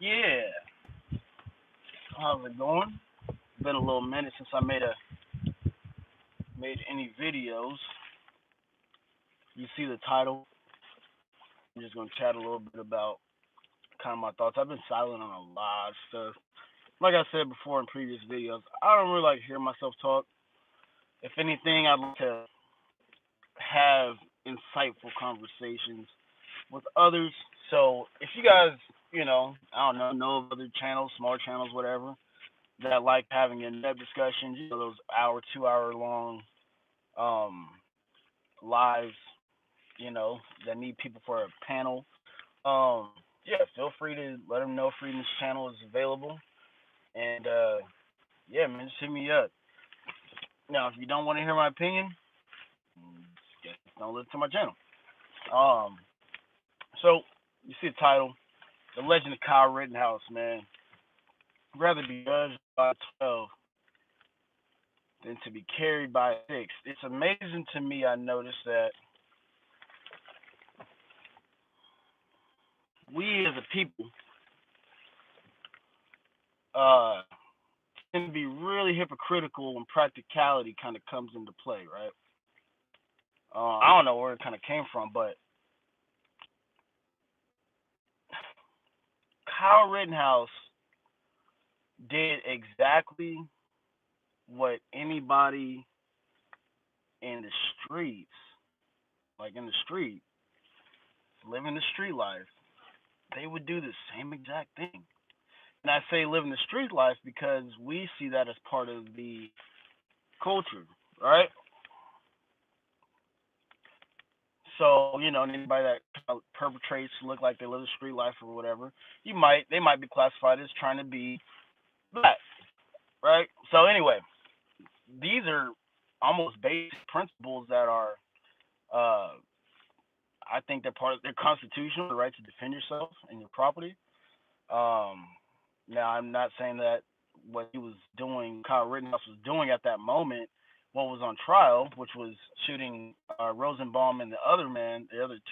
Yeah, how's it going? Been a little minute since I made any videos. You see the title. I'm just gonna chat a little bit about kind of my thoughts. I've been silent on a lot of stuff. Like I said before in previous videos, I don't really like to hear myself talk. If anything, I'd like to have insightful conversations with others. So if you guys, I don't know of other channels, small channels, whatever, that like having in-depth discussions, those hour, 2 hour long um, lives, that need people for a panel. Yeah, feel free to let them know Freedom's channel is available. And yeah, man, just hit me up. Now, if you don't want to hear my opinion, just don't listen to my channel. Um, so you see the title, The Legend of Kyle Rittenhouse, man. I'd rather be judged by 12 than to be carried by 6. It's amazing to me. I noticed that we as a people uh, tend to be really hypocritical when practicality kind of comes into play, right? I don't know where it kind of came from, but Kyle Rittenhouse did exactly what anybody in the streets, like in the street, living the street life, they would do the same exact thing. And I say living the street life because we see that as part of the culture, right? So, anybody that kind of perpetrates look like they live the street life or whatever, they might be classified as trying to be black, right? So anyway, these are almost basic principles that are, uh, I think they're part of their constitution, the right to defend yourself and your property. Um, Now, I'm not saying that what he was doing, Kyle Rittenhouse was doing at that moment, what was on trial, which was shooting Rosenbaum and the other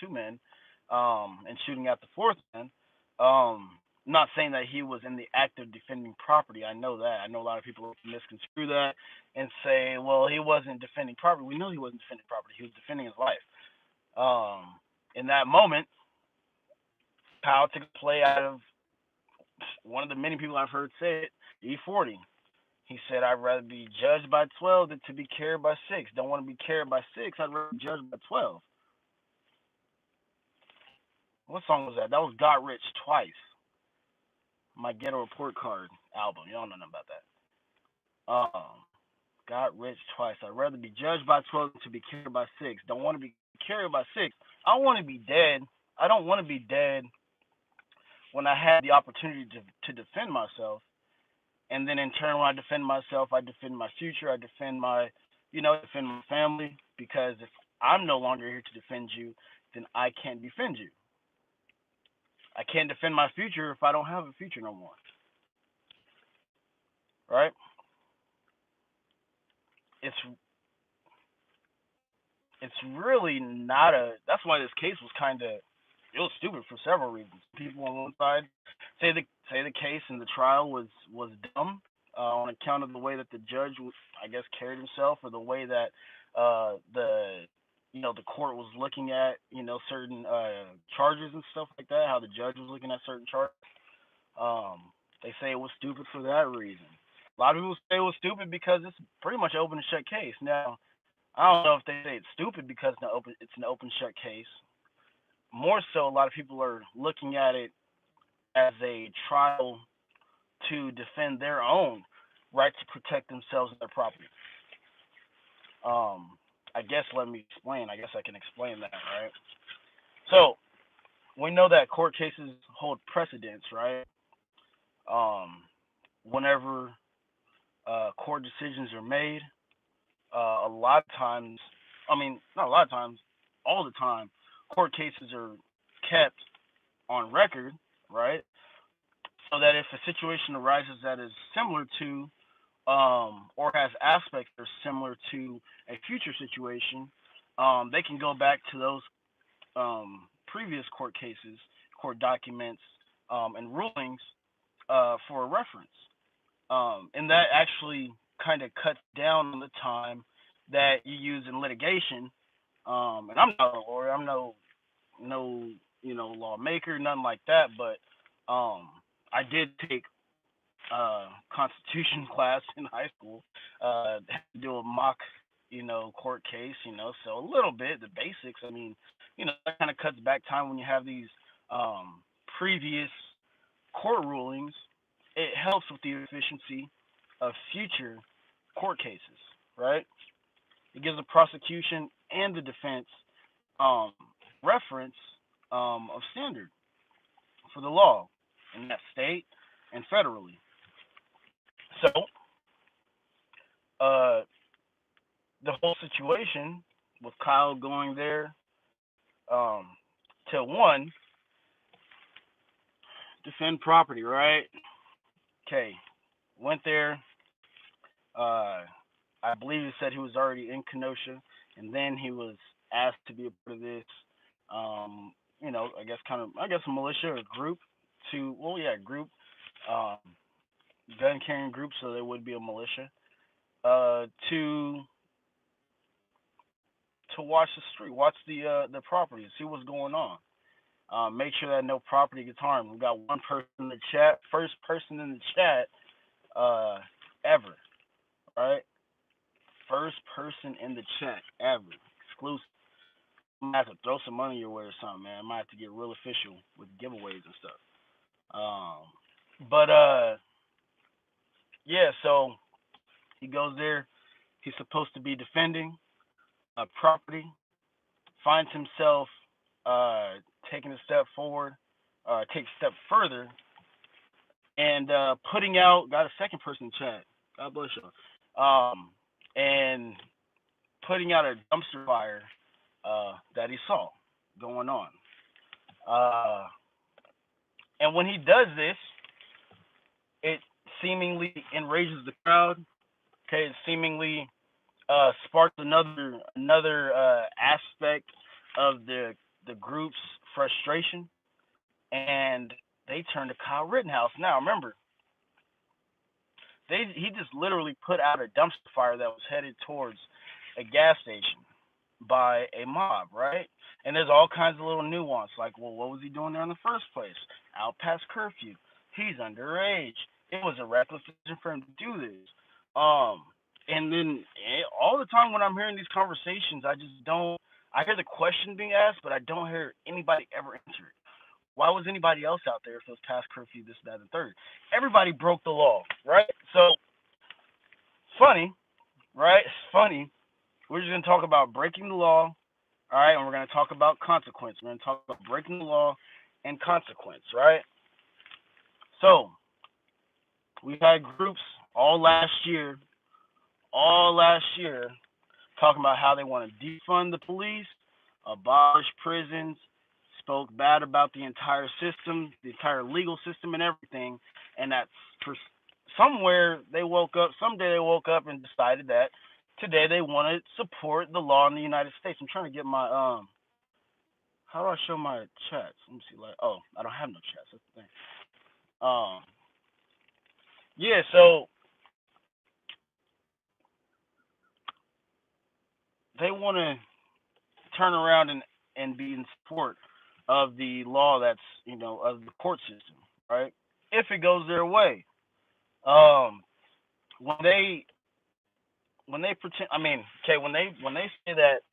two men, and shooting at the fourth man. Not saying that he was in the act of defending property. I know that. I know a lot of people misconstrue that and say, well, he wasn't defending property. We know he wasn't defending property. He was defending his life. In that moment, Kyle took a play out of one of the many people I've heard say it, E40. He said, I'd rather be judged by 12 than to be carried by 6. Don't want to be carried by 6. I'd rather be judged by 12. What song was that? That was Got Rich Twice. My Ghetto Report Card album. Y'all know nothing about that. Got Rich Twice. I'd rather be judged by 12 than to be carried by 6. Don't want to be carried by 6. I want to be dead. I don't want to be dead when I had the opportunity to defend myself. And then in turn, when I defend myself, I defend my future. I defend defend my family. Because if I'm no longer here to defend you, then I can't defend you. I can't defend my future if I don't have a future no more. Right? It's it's really not a. That's why this case was kind of it was stupid for several reasons. People on one side say the case and the trial was dumb on account of the way that the judge was, I guess, carried himself, or the way that the the court was looking at certain charges and stuff like that. How the judge was looking at certain charges. They say it was stupid for that reason. A lot of people say it was stupid because it's pretty much an open and shut case. Now, I don't know if they say it's stupid because it's an open shut case. More so, a lot of people are looking at it as a trial to defend their own right to protect themselves and their property. I guess let me explain. I guess I can explain that, right? So we know that court cases hold precedence, right? Um, Whenever court decisions are made, a lot of times, I mean, not a lot of times, all the time, court cases are kept on record, right? So that if a situation arises that is similar to, or has aspects that are similar to a future situation, they can go back to those previous court cases, court documents, and rulings for a reference. And that actually kind of cuts down on the time that you use in litigation. And I'm not a lawyer. I'm no lawmaker, nothing like that. But I did take constitution class in high school. Had to do a mock court case. So a little bit the basics. I mean, that kind of cuts back time when you have these previous court rulings. It helps with the efficiency of future court cases, right? It gives the prosecution and the defense um, reference of standard for the law in that state and federally. So uh, the whole situation with Kyle going there um, to one, defend property, right? Okay, went there. Uh, I believe he said he was already in Kenosha, and then he was asked to be a part of this. I guess a militia or group group, um, gun carrying group, so there would be a militia. To watch the street, watch the property, see what's going on. Make sure that no property gets harmed. We got one person in the chat, first person in the chat ever, right? First person in the chat ever, exclusive. I'm gonna have to throw some money your way or something, man. I might have to get real official with giveaways and stuff. But yeah. So he goes there. He's supposed to be defending a property. Finds himself taking a step forward, take a step further, and putting out. Got a second person in chat. God bless you. And putting out a dumpster fire that he saw going on. And when he does this, it seemingly enrages the crowd. Okay, it seemingly sparks another aspect of the group's frustration, and they turn to Kyle Rittenhouse. Now, remember, he just literally put out a dumpster fire that was headed towards a gas station by a mob, right? And there's all kinds of little nuance, like, well, what was he doing there in the first place? Out past curfew. He's underage. It was a reckless decision for him to do this. And then all the time when I'm hearing these conversations, I hear the question being asked, but I don't hear anybody ever answer it. Why was anybody else out there if it was past curfew, this, that, and the third? Everybody broke the law, right? So, funny, right? It's funny. We're just going to talk about breaking the law, all right? And we're going to talk about consequence. We're going to talk about breaking the law and consequence, right? So, we've had groups all last year, talking about how they want to defund the police, abolish prisons, spoke bad about the entire system, the entire legal system and everything, and that someday they woke up and decided that today they want to support the law in the United States. I'm trying to get my how do I show my chats? Let me see. I don't have no chats. That's the thing. Yeah. So they want to turn around and be in support of the law that's of the court system, right? If it goes their way, when they pretend, when they say that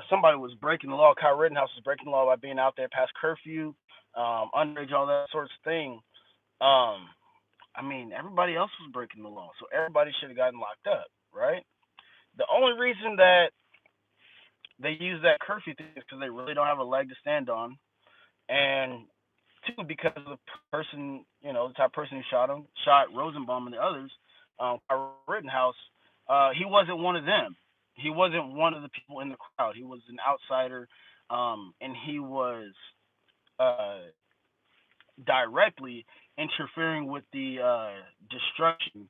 somebody was breaking the law, Kyle Rittenhouse was breaking the law by being out there past curfew, underage, all that sorts of thing. Everybody else was breaking the law, so everybody should have gotten locked up, right? The only reason that they use that curfew thing is because they really don't have a leg to stand on, and two, because of the person, the type of person who shot Rosenbaum and the others, Rittenhouse, he wasn't one of them. He wasn't one of the people in the crowd. He was an outsider, and he was directly interfering with the destruction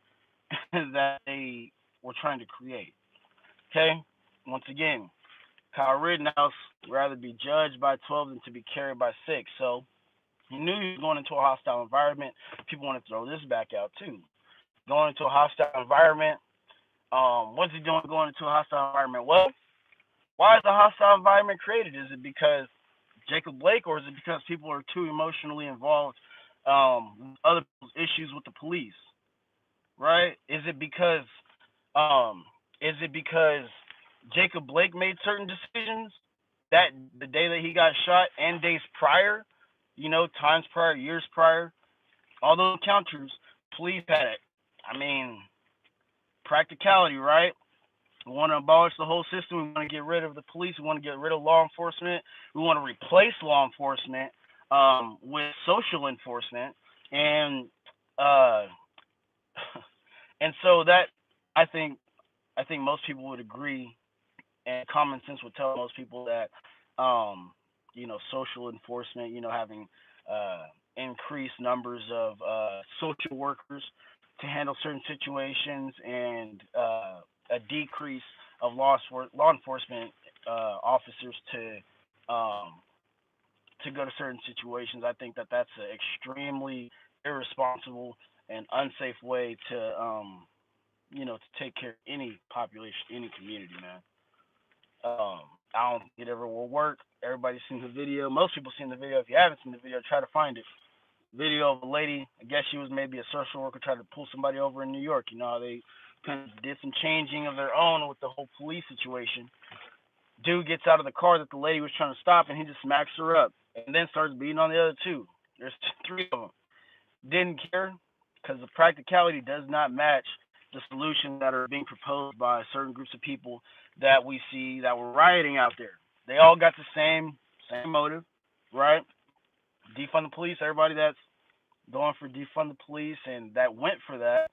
that they were trying to create. Okay? Once again, Kyle Rittenhouse would rather be judged by 12 than to be carried by 6. So He knew he was going into a hostile environment. People want to throw this back out too. Going into a hostile environment. What's he doing going into a hostile environment? Well, why is a hostile environment created? Is it because Jacob Blake, or is it because people are too emotionally involved with other people's issues with the police? Right? Um is it because Jacob Blake made certain decisions that the day that he got shot and days prior, times prior, years prior, all those encounters, police had it. I mean, practicality, right? We want to abolish the whole system. We want to get rid of the police. We want to get rid of law enforcement. We want to replace law enforcement with social enforcement, and uh, and so that I think most people would agree, and common sense would tell most people that social enforcement, having increased numbers of social workers to handle certain situations, and a decrease of law enforcement officers to go to certain situations. I think that that's an extremely irresponsible and unsafe way to take care of any population, any community, man. I don't think it ever will work. Everybody's seen the video. Most people seen the video. If you haven't seen the video, try to find it. Video of a lady. I guess she was maybe a social worker trying to pull somebody over in New York. You know how they kind of did some changing of their own with the whole police situation. Dude gets out of the car that the lady was trying to stop, and he just smacks her up, and then starts beating on the other two. There's three of them. Didn't care, because the practicality does not match the solutions that are being proposed by certain groups of people that we see that were rioting out there. They all got the same motive, right? Defund the police. Everybody that's going for defund the police and that went for that,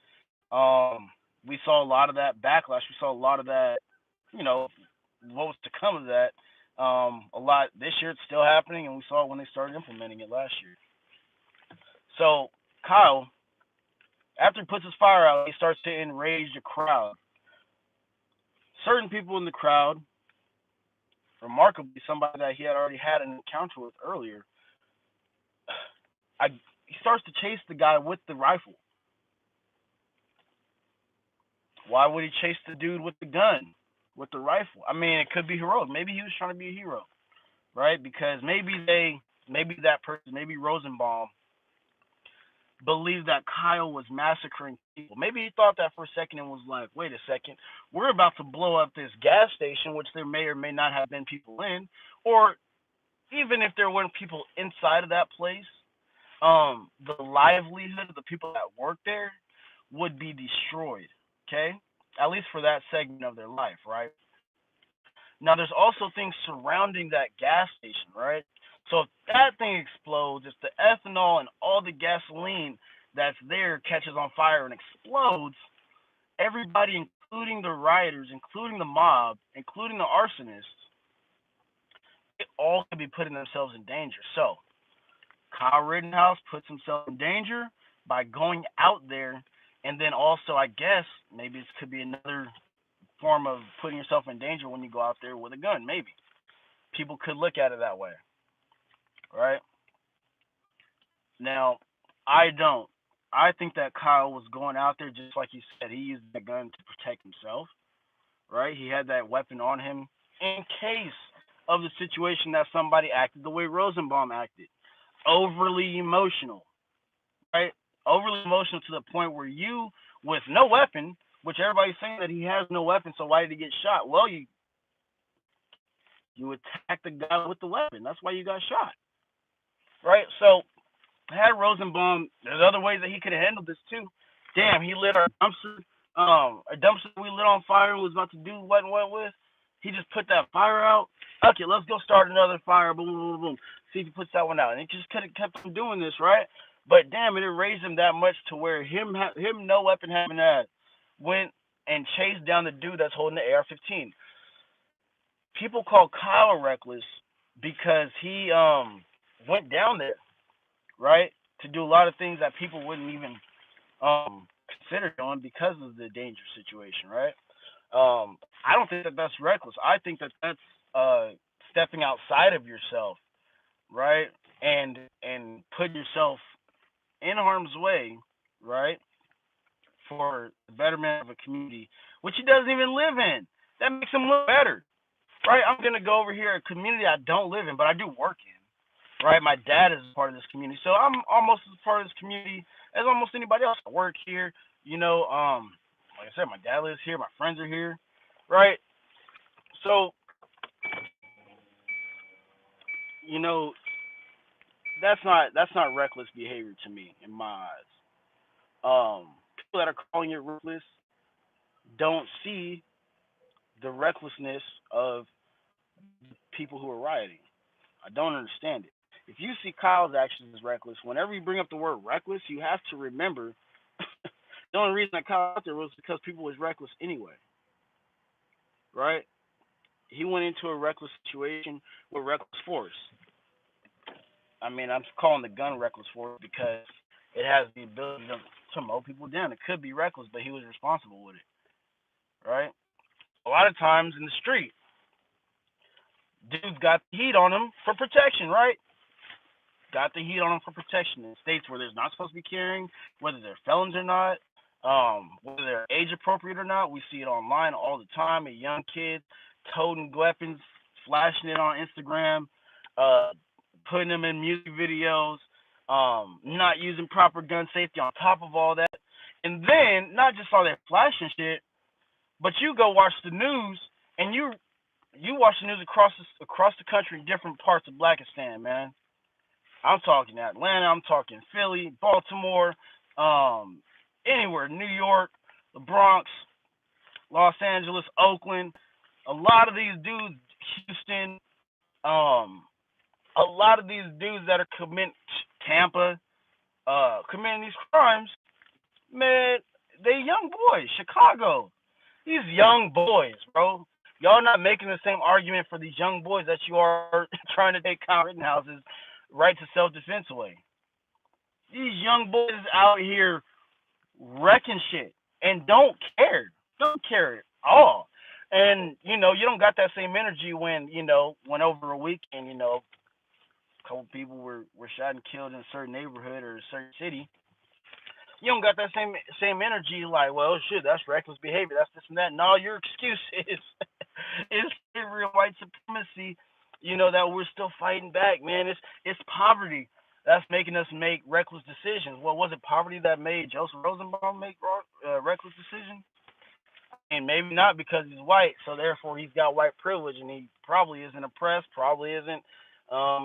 we saw a lot of that backlash. We saw a lot of that, what was to come of that. A lot this year. It's still happening, and we saw it when they started implementing it last year. So Kyle, after he puts his fire out, he starts to enrage the crowd. Certain people in the crowd, remarkably somebody that he had already had an encounter with earlier, he starts to chase the guy with the rifle. Why would he chase the dude with the gun, with the rifle? I mean, it could be heroic. Maybe he was trying to be a hero, right? Because maybe that person, maybe Rosenbaum, believed that Kyle was massacring people. Maybe he thought that for a second and was like, wait a second, we're about to blow up this gas station, which there may or may not have been people in, or even if there weren't people inside of that place, the livelihood of the people that work there would be destroyed, okay? At least for that segment of their life, right? Now, there's also things surrounding that gas station, right? So if that thing explodes, if the ethanol and all the gasoline that's there catches on fire and explodes, everybody, including the rioters, including the mob, including the arsonists, they all could be putting themselves in danger. So Kyle Rittenhouse puts himself in danger by going out there, and then also, I guess, maybe it could be another form of putting yourself in danger when you go out there with a gun, maybe. People could look at it that way, right? Now, I don't. I think that Kyle was going out there just like you said. He used the gun to protect himself, right? He had that weapon on him in case of the situation that somebody acted the way Rosenbaum acted. Overly emotional, right? Overly emotional to the point where you, with no weapon, which everybody's saying that he has no weapon, so why did he get shot? Well, you attacked the guy with the weapon. That's why you got shot, right? So, had Rosenbaum, there's other ways that he could have handled this too. Damn, he lit our dumpster, a dumpster we lit on fire and was about to do what and what with. He just put that fire out. Okay, let's go start another fire. Boom, boom, boom, boom. See if he puts that one out. And he just could have kept on doing this, right? But damn it, raised him that much to where him no weapon having that went and chased down the dude that's holding the AR-15. People call Kyle reckless because he went down there, right, to do a lot of things that people wouldn't even consider doing because of the dangerous situation, right? I don't think that that's reckless. I think that that's stepping outside of yourself, right? and put yourself in harm's way, right, for the betterment of a community which he doesn't even live in. That makes him look better, right? I'm gonna go over here a community I don't live in, but I do work in, right? My dad is a part of this community, so I'm almost as part of this community as almost anybody else. I work here, like I said, my dad lives here, my friends are here, right? So, you know, that's not reckless behavior to me in my eyes. People that are calling it reckless don't see the recklessness of people who are rioting. I don't understand it. If you see Kyle's actions as reckless, whenever you bring up the word reckless, you have to remember the only reason that Kyle out there was because people was reckless anyway, right? He went into a reckless situation with reckless force. I mean, I'm calling the gun reckless force because it has the ability to mow people down. It could be reckless, but he was responsible with it, right? A lot of times in the street, dudes got the heat on them for protection, right? Got the heat on them for protection in states where there's not supposed to be carrying, whether they're felons or not, whether they're age appropriate or not. We see it online all the time. A young kids toting weapons, flashing it on Instagram, uh, putting them in music videos, not using proper gun safety on top of all that. And then not just all that flashing shit, but you go watch the news and you watch the news across the country in different parts of Blackistan, man. I'm talking Atlanta, I'm talking Philly, Baltimore, um, anywhere, New York, the Bronx, Los Angeles, Oakland. A lot of these dudes, Houston, um, a lot of these dudes that are committing Tampa, committing these crimes, man, they young boys. Chicago, these young boys, bro. Y'all not making the same argument for these young boys that you are trying to take Kyle Rittenhouse's right to self defense away. These young boys out here wrecking shit and don't care. Don't care at all. And, you don't got that same energy when, went over a weekend, a couple people were shot and killed in a certain neighborhood or a certain city. You don't got that same energy like, well, shit, that's reckless behavior, that's this and that. No, your excuse is real white supremacy, that we're still fighting back, man. It's poverty that's making us make reckless decisions. Well, was it poverty that made Joseph Rosenbaum make reckless decisions? And maybe not because he's white, so therefore he's got white privilege, and he probably isn't oppressed, probably isn't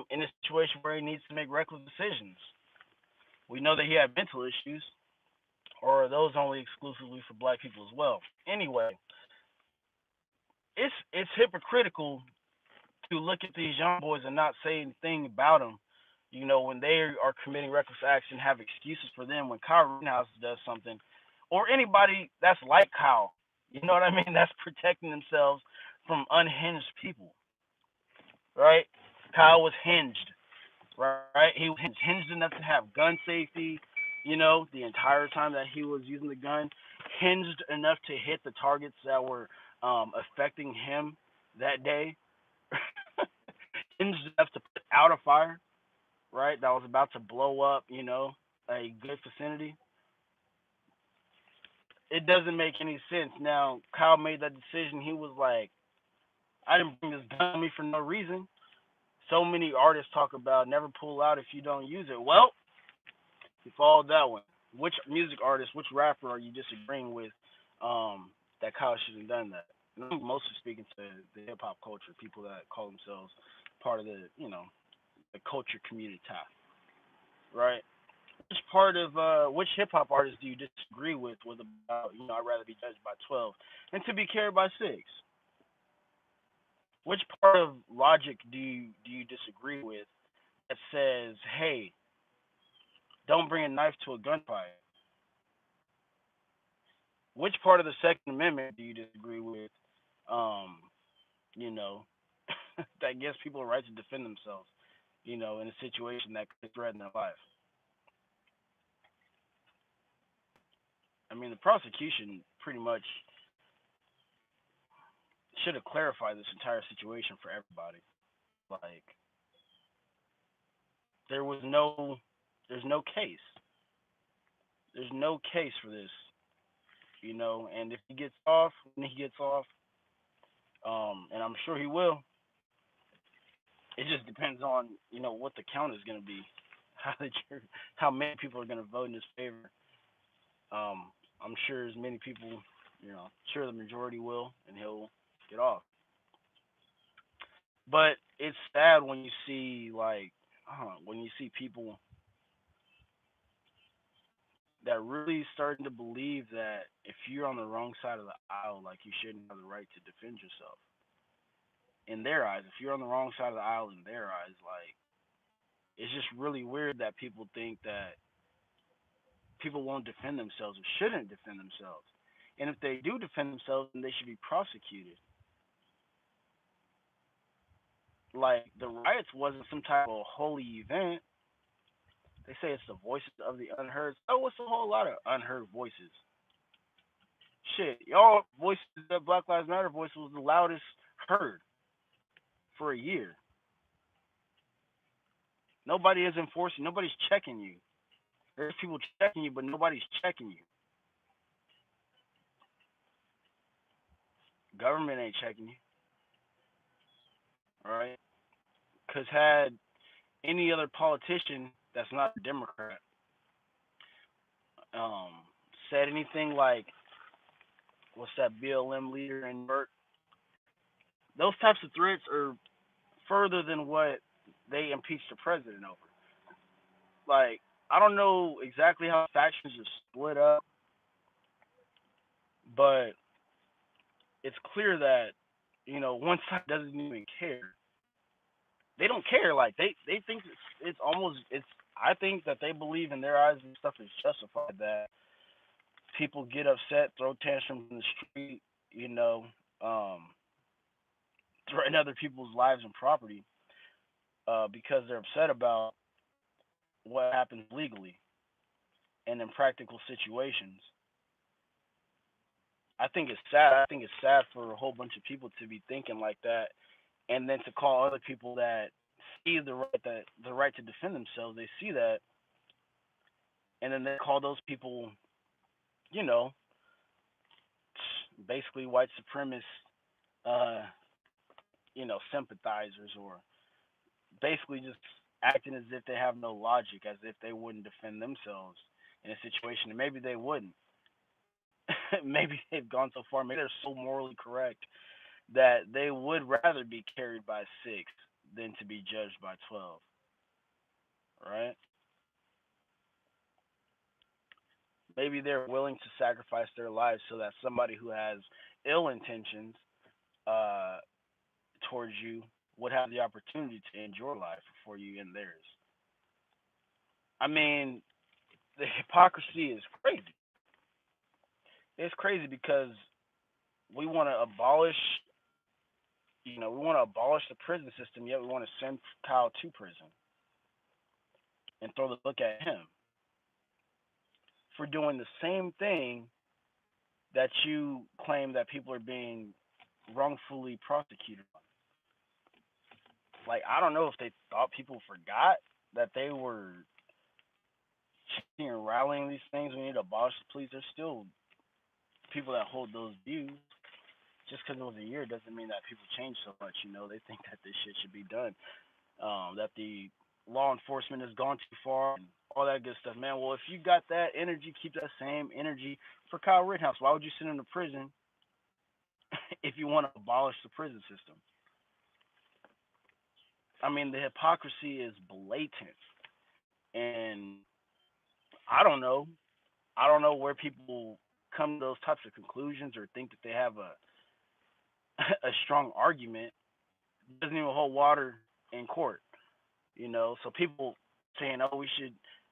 in a situation where he needs to make reckless decisions. We know that he had mental issues, or are those only exclusively for black people as well? Anyway, it's hypocritical to look at these young boys and not say anything about them. When they are committing reckless acts and have excuses for them. When Kyle Rittenhouse does something, or anybody that's like Kyle, you know what I mean? That's protecting themselves from unhinged people, right? Kyle was hinged, right? He was hinged enough to have gun safety, the entire time that he was using the gun, hinged enough to hit the targets that were affecting him that day, hinged enough to put out a fire, right? That was about to blow up, a good vicinity. It doesn't make any sense. Now, Kyle made that decision. He was like, I didn't bring this gun on me for no reason. So many artists talk about never pull out if you don't use it. Well, he followed that one. Which music artist, which rapper are you disagreeing with that Kyle shouldn't have done that? And I'm mostly speaking to the hip hop culture, people that call themselves part of the culture community, right? Which hip hop artist do you disagree with about I'd rather be judged by 12 and to be carried by 6? Which part of logic do you disagree with that says, hey, don't bring a knife to a gunfight? Which part of the Second Amendment do you disagree with? Um, you know, that gives people a right to defend themselves. In a situation that could threaten their life. I mean, the prosecution pretty much should have clarified this entire situation for everybody. Like, there was no, there's no case. There's no case for this, And if he gets off, when he gets off, and I'm sure he will, it just depends on what the count is going to be, how the how many people are going to vote in his favor. I'm sure as many people, sure the majority will, and he'll get off. But it's sad when you see people that really starting to believe that if you're on the wrong side of the aisle, like you shouldn't have the right to defend yourself. In their eyes, if you're on the wrong side of the aisle, in their eyes, like it's just really weird that people think that people won't defend themselves or shouldn't defend themselves. And if they do defend themselves, then they should be prosecuted. Like the riots wasn't some type of holy event. They say it's the voices of the unheard. Oh, it's a whole lot of unheard voices. Shit, y'all voices, that Black Lives Matter voice was the loudest heard for a year. Nobody is enforcing. Nobody's checking you. There's people checking you, but nobody's checking you. Government ain't checking you, all right? Because had any other politician that's not a Democrat um, said anything like, what's that BLM leader in Burt? Those types of threats are further than what they impeached the president over. Like, I don't know exactly how factions are split up, but it's clear that, one side doesn't even care. They don't care. Like they think it's almost it's. I think that they believe in their eyes and stuff is justified. That people get upset, throw tantrums in the street, threaten other people's lives and property because they're upset about what happens legally and in practical situations. I think it's sad. I think it's sad for a whole bunch of people to be thinking like that, and then to call other people that see the right to defend themselves. They see that, and then they call those people, you know, basically white supremacist, uh, sympathizers, or basically just acting as if they have no logic, as if they wouldn't defend themselves in a situation, and maybe they wouldn't. Maybe they've gone so far, maybe they're so morally correct that they would rather be carried by 6 than to be judged by 12, right? Maybe they're willing to sacrifice their lives so that somebody who has ill intentions uh, towards you would have the opportunity to end your life before you end theirs. I mean, the hypocrisy is crazy. It's crazy because we want to abolish, we want to abolish the prison system, yet we want to send Kyle to prison and throw the book at him for doing the same thing that you claim that people are being wrongfully prosecuted on. Like, I don't know if they thought people forgot that they were and rallying these things. We need to abolish the police. There's still people that hold those views. Just because it was a year doesn't mean that people change so much. They think that this shit should be done. That the law enforcement has gone too far and all that good stuff, man. Well, if you got that energy, keep that same energy for Kyle Rittenhouse. Why would you send him to prison if you want to abolish the prison system? I mean, the hypocrisy is blatant, and I don't know. I don't know where people come to those types of conclusions or think that they have a a strong argument. It doesn't even hold water in court, So people saying, "Oh,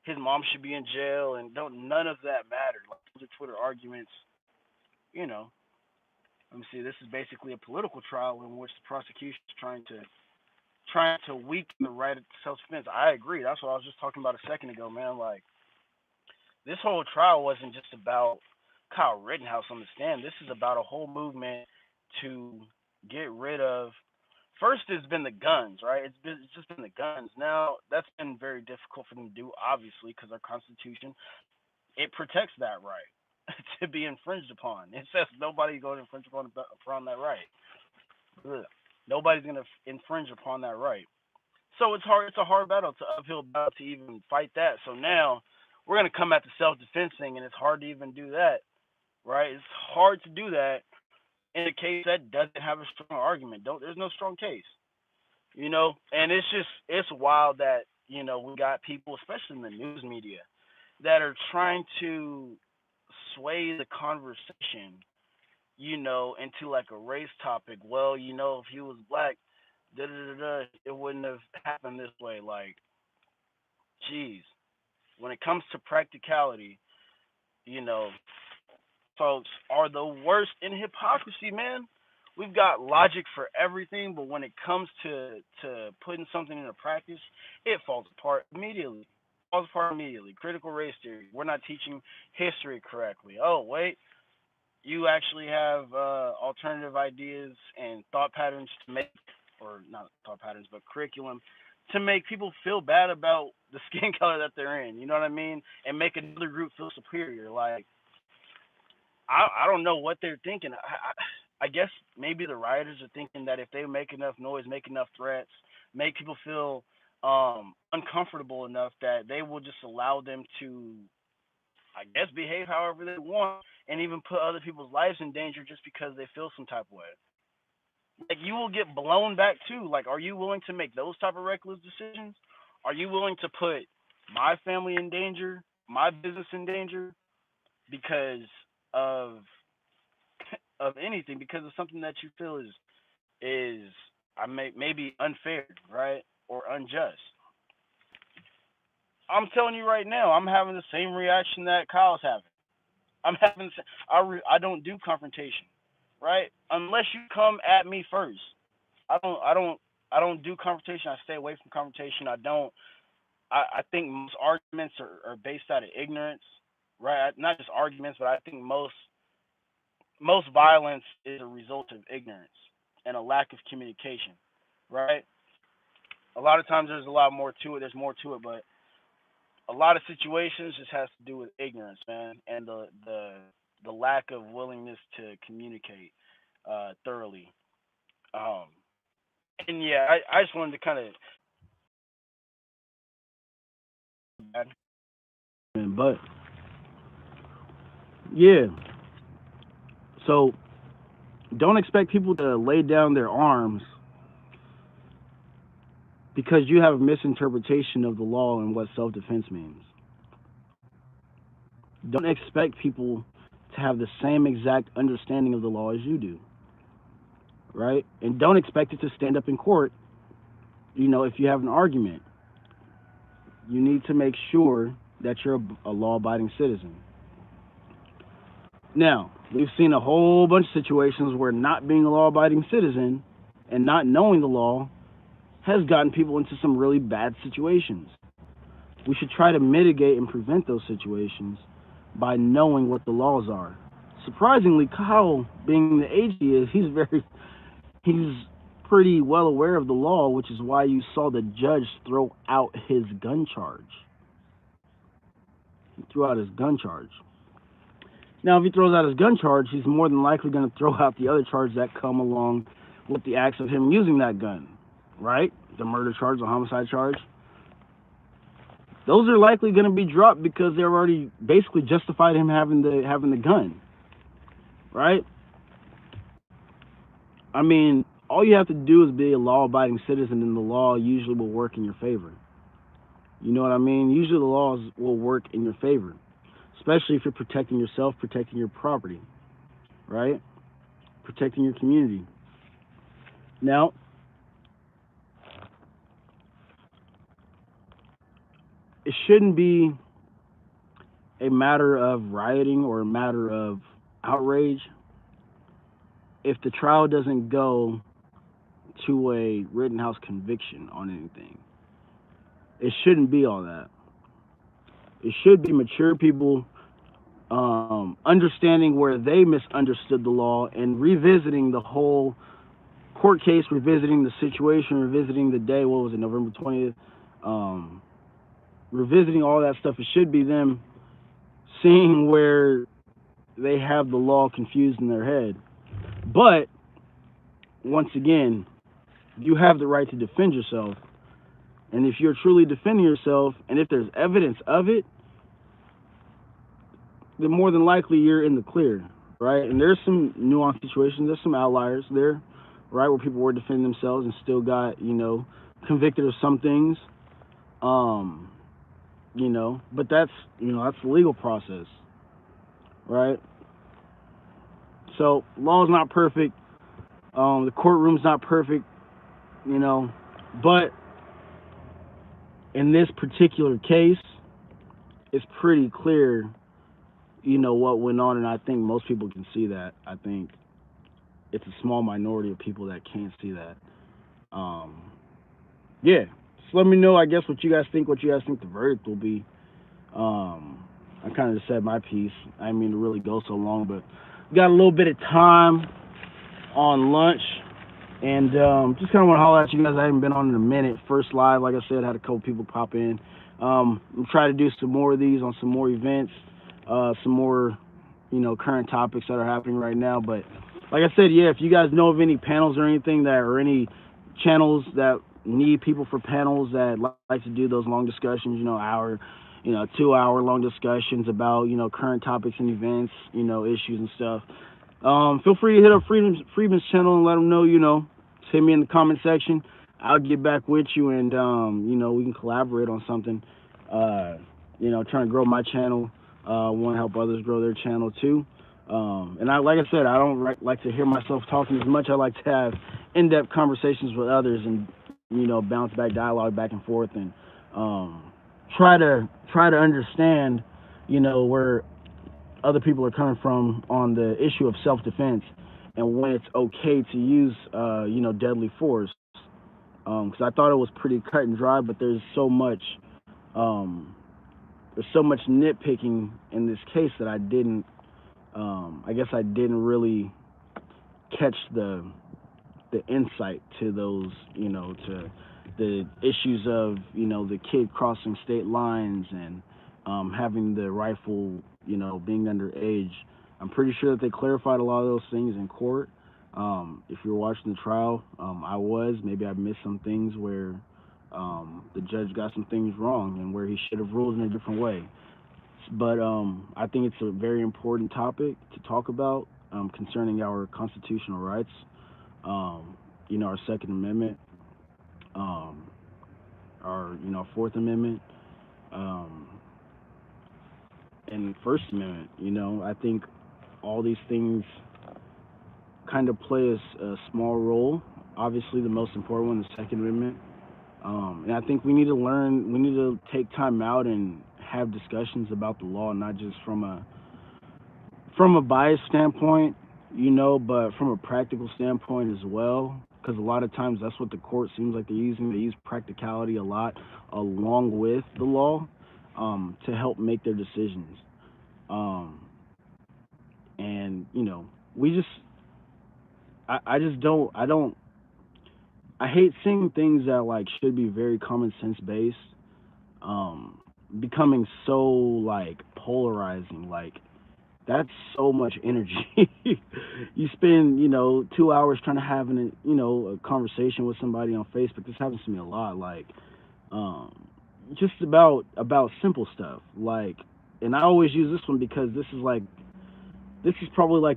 his mom should be in jail," and none of that matter. Like, those are Twitter arguments, Let me see. This is basically a political trial in which the prosecution is trying to weaken the right of self-defense. I agree. That's what I was just talking about a second ago, man. Like, this whole trial wasn't just about Kyle Rittenhouse on the stand. This is about a whole movement to get rid of first it's been the guns, right? It's just been the guns. Now that's been very difficult for them to do, obviously, because our Constitution it protects that right to be infringed upon. It says nobody's going to infringe upon that right. Ugh. Nobody's going to infringe upon that right. So it's hard. It's a hard battle to uphill battle to even fight that. So now we're going to come at the self defense thing, and it's hard to even do that, right? It's hard to do that in a case that doesn't have a strong argument. Don't There's no strong case, and it's wild that we got people, especially in the news media, that are trying to sway the conversation, into like a race topic. Well, if he was black, da da da da, it wouldn't have happened this way. Like, geez, when it comes to practicality, you know, folks are the worst in hypocrisy, man. We've got logic for everything, but when it comes to putting something into practice, it falls apart immediately. Falls apart immediately. Critical race theory. We're not teaching history correctly. Oh wait, you actually have alternative ideas and thought patterns to make, or not thought patterns, but curriculum to make people feel bad about the skin color that they're in. You know what I mean? And make another group feel superior. Like, I don't know what they're thinking. I guess maybe the rioters are thinking that if they make enough noise, make enough threats, make people feel uncomfortable enough, that they will just allow them to, I guess, behave however they want and even put other people's lives in danger just because they feel some type of way. Like, you will get blown back too. Like, are you willing to make those type of reckless decisions? Are you willing to put my family in danger, my business in danger, because of anything, because of something that you feel is maybe unfair, right, or unjust? I'm telling you right now, I'm having the same reaction that Kyle's having. I'm having I don't do confrontation, right? Unless you come at me first. I don't do confrontation. I stay away from confrontation. I think most arguments are based out of ignorance, right? Not just arguments, but I think most violence is a result of ignorance and a lack of communication, right? A lot of times there's a lot more to it. There's more to it, but a lot of situations just has to do with ignorance, man, and the lack of willingness to communicate thoroughly. Um, and yeah, I just wanted to kind of, but yeah, so don't expect people to lay down their arms because you have a misinterpretation of the law and what self-defense means. Don't expect people to have the same exact understanding of the law as you do, right? And don't expect it to stand up in court. If you have an argument, you need to make sure that you're a law-abiding citizen. Now, we've seen a whole bunch of situations where not being a law-abiding citizen and not knowing the law has gotten people into some really bad situations. We should try to mitigate and prevent those situations by knowing what the laws are. Surprisingly, Kyle, being the age he is, he's pretty well aware of the law, which is why you saw the judge throw out his gun charge. He threw out his gun charge. Now, if he throws out his gun charge, he's more than likely going to throw out the other charges that come along with the acts of him using that gun, right? The murder charge, the homicide charge. Those are likely going to be dropped because they're already basically justified him having the gun, right? I mean, all you have to do is be a law-abiding citizen, and the law usually will work in your favor. You know what I mean? Usually the laws will work in your favor, especially if you're protecting yourself, protecting your property, right? Protecting your community. Now, it shouldn't be a matter of rioting or a matter of outrage if the trial doesn't go to a Rittenhouse conviction on anything. It shouldn't be all that. It should be mature people understanding where they misunderstood the law and revisiting the whole court case, revisiting the situation, revisiting the day. What was it, November 20th? Um, Revisiting all that stuff. It should be them seeing where they have the law confused in their head. But once again, you have the right to defend yourself. And if you're truly defending yourself, and if there's evidence of it, then more than likely you're in the clear, right? And there's some nuanced situations, there's some outliers there, right, where people were defending themselves and still got, convicted of some things, but that's the legal process, right? So law is not perfect, the courtroom's not perfect, but in this particular case, it's pretty clear, what went on, and I think most people can see that. I think it's a small minority of people that can't see that. Yeah, just let me know, I guess, what you guys think the verdict will be. I kind of just said my piece. I didn't mean to really go so long, but we got a little bit of time on lunch, and just kind of want to holler at you guys. I haven't been on in a minute. First live, like I said, had a couple people pop in. We'll try to do some more of these on some more events, some more, current topics that are happening right now. But like I said, yeah, if you guys know of any panels or anything or any channels that need people for panels that like to do those long discussions, hour, 2 hour long discussions about, current topics and events, issues and stuff. Feel free to hit up Freeman's channel and let them know, just hit me in the comment section. I'll get back with you, and, we can collaborate on something, trying to grow my channel, want to help others grow their channel too. And like I said, I don't like to hear myself talking as much. I like to have in-depth conversations with others and, bounce back dialogue back and forth, and try to understand, where other people are coming from on the issue of self-defense and when it's okay to use, deadly force. Because I thought it was pretty cut and dry, but there's so much nitpicking in this case that I didn't really catch the insight to those, to the issues of, the kid crossing state lines and having the rifle, being underage. I'm pretty sure that they clarified a lot of those things in court. If you're watching the trial, maybe I missed some things where the judge got some things wrong and where he should have ruled in a different way. But I think it's a very important topic to talk about concerning our constitutional rights, our Second Amendment, our Fourth Amendment, and First Amendment. I think all these things kind of play a small role. Obviously, the most important one is the Second Amendment. And I think we need to take time out and have discussions about the law, not just from a bias standpoint, but from a practical standpoint as well. Because a lot of times that's what the court seems like they're using. They use practicality a lot along with the law to help make their decisions. And I hate seeing things that should be very common sense based becoming so polarizing. That's so much energy. You spend 2 hours trying to have a conversation with somebody on Facebook. This happens to me a lot. Just about simple stuff. And I always use this one because this is probably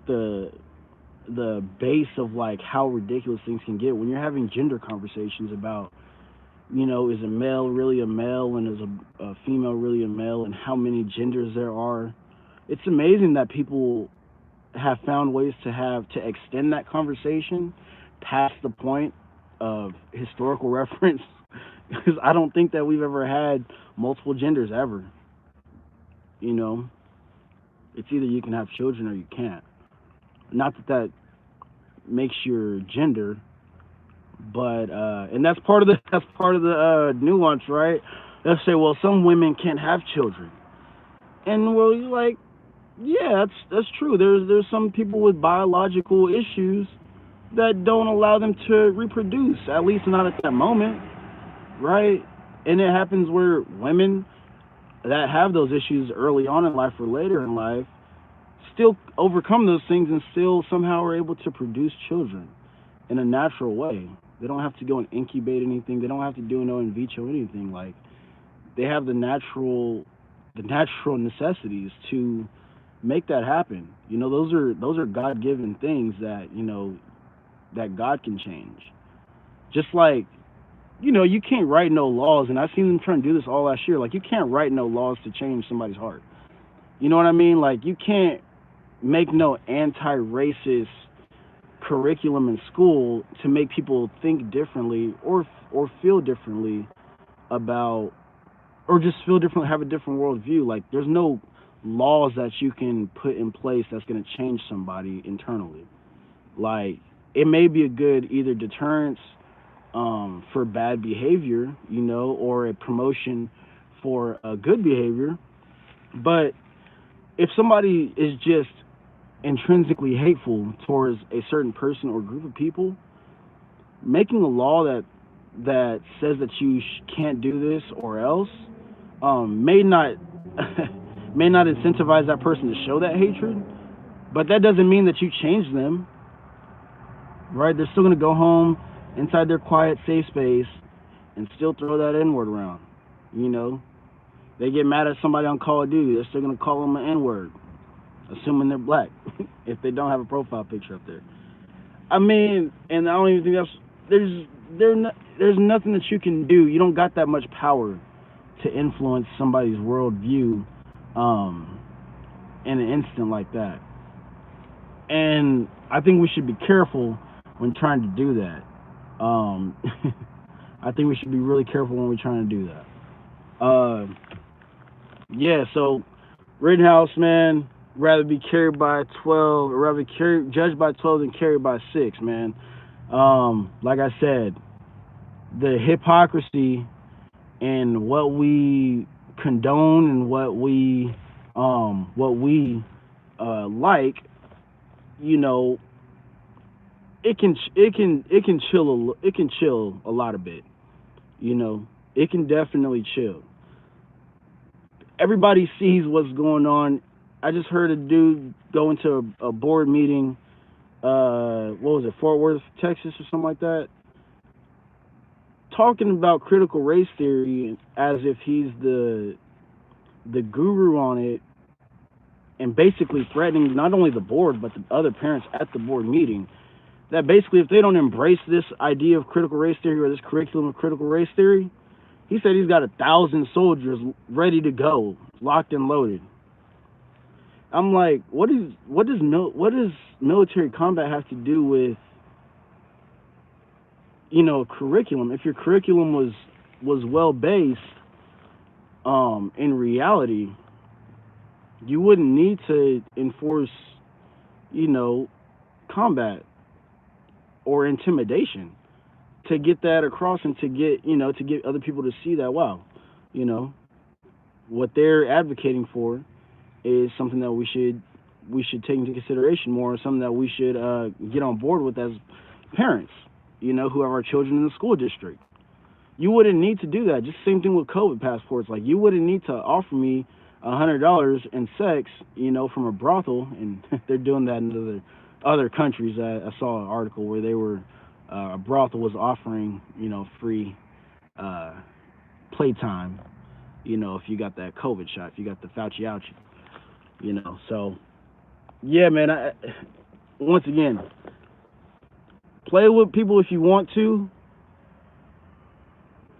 the base of how ridiculous things can get when you're having gender conversations about, is a male really a male, and is a female really a male, and how many genders there are. It's amazing that people have found ways to extend that conversation past the point of historical reference, because I don't think that we've ever had multiple genders ever. It's either you can have children or you can't. Not that makes your gender, but and that's part of the nuance, right? They'll say, well, some women can't have children, and well, yeah, that's true. There's some people with biological issues that don't allow them to reproduce, at least not at that moment, right? And it happens where women that have those issues early on in life or later in life still overcome those things and still somehow are able to produce children in a natural way. They don't have to go and incubate anything. They don't have to do no in vitro anything. Like they have the natural necessities to make that happen. Those are God-given things that that God can change. Just like you can't write no laws, and I've seen them trying to do this all last year. Like you can't write no laws to change somebody's heart. You know what I mean? Like you can't make no anti-racist curriculum in school to make people think differently or feel differently about or just feel different, have a different worldview. Like there's no laws that you can put in place that's going to change somebody internally. Like it may be a good either deterrence for bad behavior, or a promotion for good behavior. But if somebody is just intrinsically hateful towards a certain person or group of people, making a law that says that you can't do this or else may not may not incentivize that person to show that hatred, but that doesn't mean that you change them, right? They're still gonna go home inside their quiet, safe space and still throw that N word around. You know, they get mad at somebody on Call of Duty, they're still gonna call them an N word, assuming they're black, if they don't have a profile picture up there. I mean, and I don't even think there's nothing that you can do. You don't got that much power to influence somebody's worldview in an instant like that. And I think we should be careful when trying to do that. I think we should be really careful when we're trying to do that. Yeah, so Rittenhouse, man, rather be carried by 12, or rather judged by 12 than carried by 6, man. Like I said, the hypocrisy in what we condone and what we like, it can chill a lot of bit. It can definitely chill. Everybody sees what's going on. I just heard a dude go into a board meeting. What was it, Fort Worth, Texas, or something like that, talking about critical race theory as if he's the guru on it, and basically threatening not only the board but the other parents at the board meeting that basically if they don't embrace this idea of critical race theory or this curriculum of critical race theory, he said he's got 1,000 soldiers ready to go, locked and loaded. I'm like, what does military combat have to do with curriculum? If your curriculum was well based in reality, you wouldn't need to enforce combat or intimidation to get that across and to get other people to see that, wow, what they're advocating for is something that we should take into consideration more, something that we should get on board with as parents, who have our children in the school district. You wouldn't need to do that. Just same thing with COVID passports. Like you wouldn't need to offer me $100 in sex, from a brothel, and they're doing that in other countries. I saw an article where they were a brothel was offering free playtime, if you got that COVID shot, if you got the Fauci ouchie. So yeah, man, once again, play with people if you want to.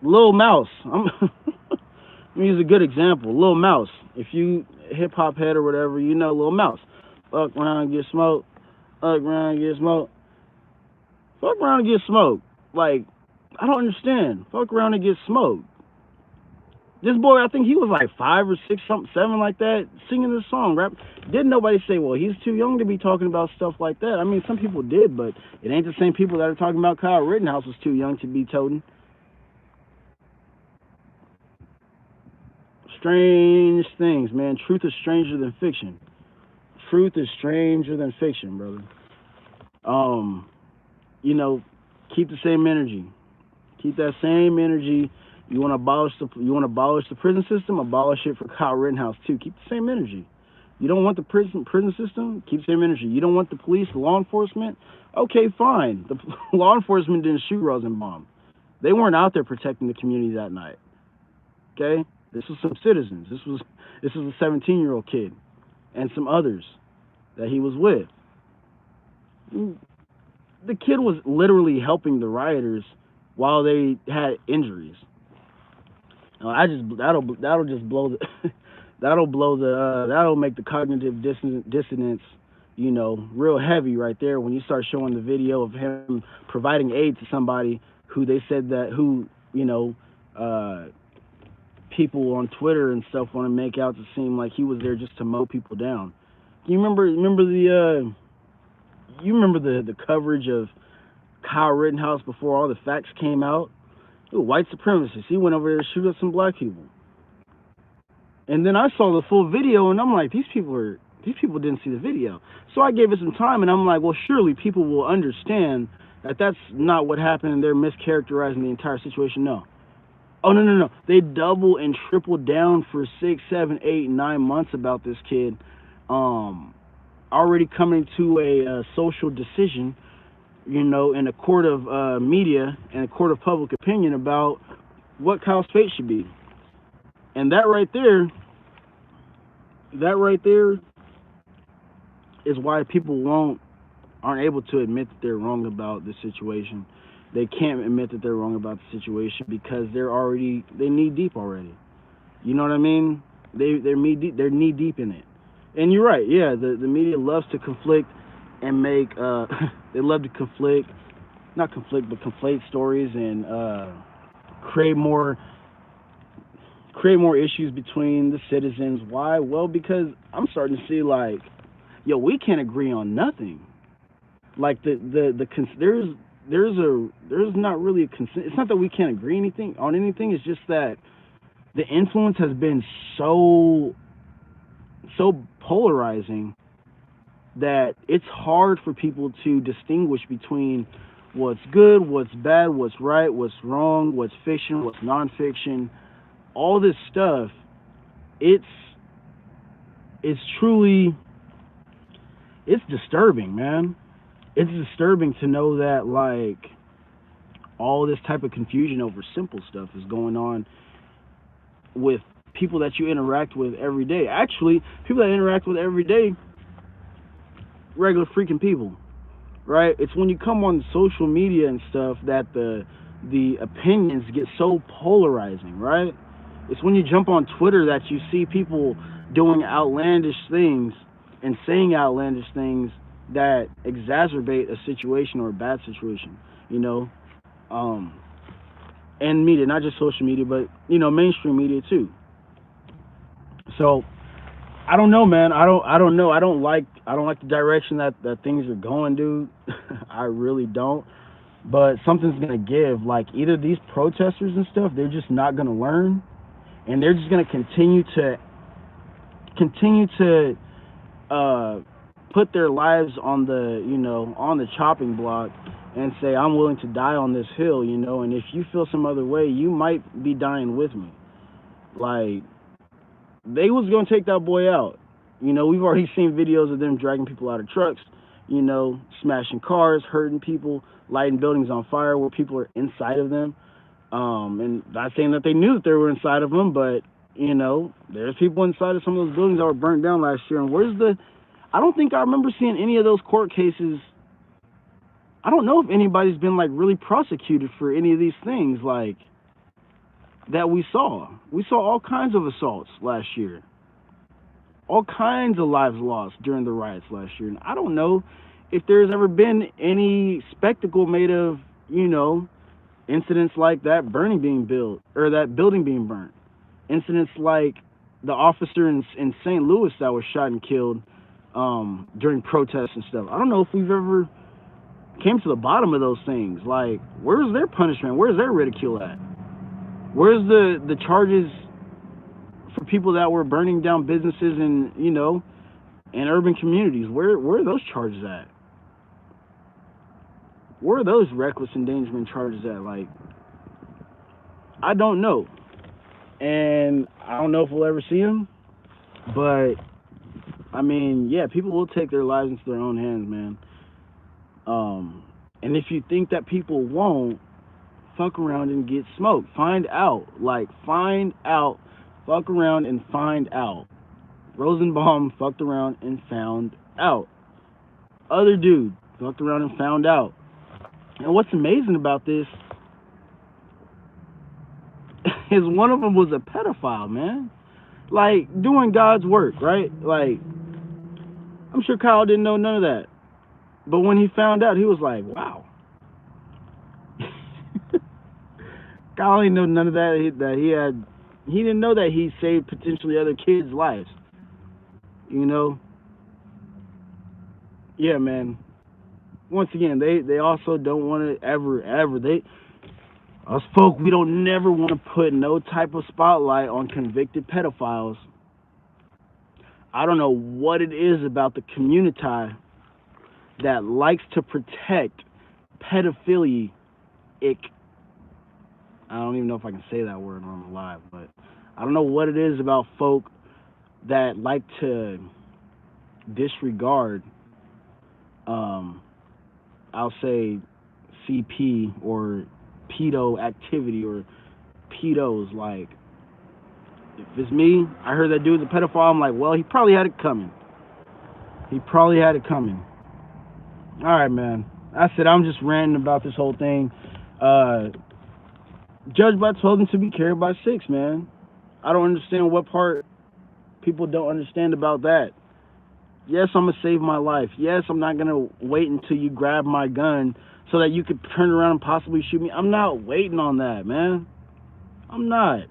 Lil Mouse, I'm gonna use a good example. Lil Mouse, if you hip hop head or whatever, Lil Mouse. Fuck around and get smoked. Fuck around and get smoked. Fuck around and get smoked. Like, I don't understand. Fuck around and get smoked. This boy, I think he was like 5 or 6, something, 7 like that, singing this song, rap. Didn't nobody say, well, he's too young to be talking about stuff like that? I mean, some people did, but it ain't the same people that are talking about Kyle Rittenhouse was too young to be toting. Strange things, man. Truth is stranger than fiction. Truth is stranger than fiction, brother. you know, keep the same energy. Keep that same energy. You want to abolish the prison system, abolish it for Kyle Rittenhouse too. Keep the same energy. You don't want the prison system, keep the same energy. You don't want the police, the law enforcement, okay, fine. The law enforcement didn't shoot Rosenbaum. They weren't out there protecting the community that night. Okay? This was some citizens. This was a 17-year-old kid and some others that he was with. The kid was literally helping the rioters while they had injuries. That'll just blow the that'll make the cognitive dissonance, real heavy right there when you start showing the video of him providing aid to somebody who they said that people on Twitter and stuff want to make out to seem like he was there just to mow people down. You remember the coverage of Kyle Rittenhouse before all the facts came out? White supremacist. He went over there to shoot up some black people. And then I saw the full video, and I'm like, these people didn't see the video. So I gave it some time, and I'm like, well, surely people will understand that that's not what happened, and they're mischaracterizing the entire situation. No. Oh, no. They double and triple down for 6, 7, 8, 9 months about this kid, already coming to a social decision, in a court of media and a court of public opinion about what Kyle's fate should be. And that right there is why people aren't able to admit that they're wrong about the situation. They can't admit that they're wrong about the situation because they knee deep already. You know what I mean? They're knee deep in it. And you're right, yeah, the media loves to conflict and make they love to conflate stories and create more issues between the citizens. Why? Well, because I'm starting to see we can't agree on nothing. Like there's not really a consent. It's not that we can't agree on anything. It's just that the influence has been so polarizing that it's hard for people to distinguish between what's good, what's bad, what's right, what's wrong, what's fiction, what's nonfiction. All this stuff, it's disturbing, man. It's disturbing to know that all this type of confusion over simple stuff is going on with people that you interact with every day. Actually, people that I interact with every day, regular freaking people, right? It's when you come on social media and stuff that the opinions get so polarizing, right? It's when you jump on Twitter that you see people doing outlandish things and saying outlandish things that exacerbate a situation or a bad situation, and media, not just social media, but mainstream media too. So I don't know, man. I don't know. I don't like the direction that things are going, dude. I really don't. But something's gonna give. Either these protesters and stuff, they're just not gonna learn, and they're just gonna continue to put their lives on the chopping block and say, I'm willing to die on this hill, and if you feel some other way, you might be dying with me. They was gonna take that boy out. We've already seen videos of them dragging people out of trucks, smashing cars, hurting people, lighting buildings on fire where people are inside of them. And not saying that they knew that they were inside of them, but there's people inside of some of those buildings that were burnt down last year. And I don't think I remember seeing any of those court cases. I don't know if anybody's been really prosecuted for any of these things that we saw. We saw all kinds of assaults last year. All kinds of lives lost during the riots last year. And I don't know if there's ever been any spectacle made of, incidents like that that building being burnt. Incidents like the officer in St. Louis that was shot and killed during protests and stuff. I don't know if we've ever came to the bottom of those things. Where's their punishment? Where's their ridicule at? Where's the charges for people that were burning down businesses in urban communities? Where are those charges at? Where are those reckless endangerment charges at? Like, I don't know. And I don't know if we'll ever see them. But, I mean, yeah, people will take their lives into their own hands, man. And if you think that people won't, fuck around and get smoked. Find out. Like, find out. Fuck around and find out. Rosenbaum fucked around and found out. Other dude fucked around and found out. And what's amazing about this is one of them was a pedophile, man. Like, doing God's work, right? Like, I'm sure Kyle didn't know none of that. But when he found out, he was like, wow. Kyle didn't know none of that. He didn't know that he saved potentially other kids' lives. You know? Yeah, man. Once again, they also don't want to ever, us folk, we don't never want to put no type of spotlight on convicted pedophiles. I don't know what it is about the community that likes to protect pedophilia. I don't even know if I can say that word on the live, but I don't know what it is about folk that like to disregard, I'll say, CP or pedo activity or pedos. Like, if it's me, I heard that dude's a pedophile, I'm like, well, he probably had it coming. All right, man. I said I'm just ranting about this whole thing. Judge Black told him to be carried by 6, man. I don't understand what part people don't understand about that. Yes, I'm going to save my life. Yes, I'm not going to wait until you grab my gun so that you could turn around and possibly shoot me. I'm not waiting on that, man. I'm not.